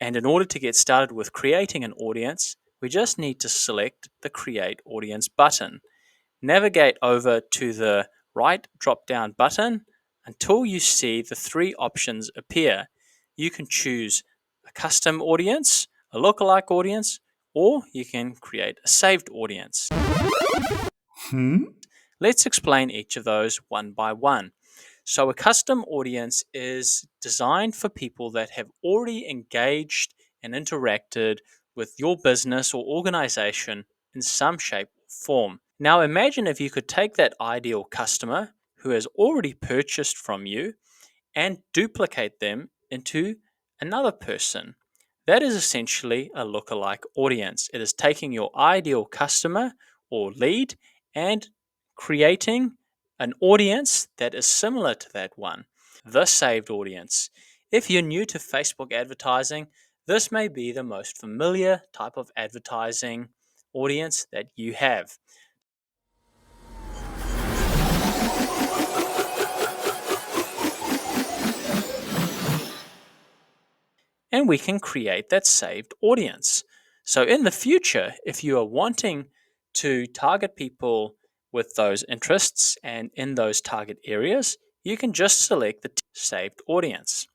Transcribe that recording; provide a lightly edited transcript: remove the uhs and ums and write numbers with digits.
And in order to get started with creating an audience, we just need to select the Create Audience button. Navigate over to the right drop-down button until you see the three options appear. You can choose a custom audience, a lookalike audience, or you can create a saved audience. Let's explain each of those one by one. So a custom audience is designed for people that have already engaged and interacted with your business or organization in some shape or form. Now imagine if you could take that ideal customer who has already purchased from you and duplicate them into another person. That is essentially a lookalike audience. It is taking your ideal customer or lead and creating an audience that is similar to that one, the saved audience. If you're new to Facebook advertising, this may be the most familiar type of advertising audience that you have. And we can create that saved audience. So in the future, if you are wanting to target people with those interests and in those target areas, you can just select the saved audience.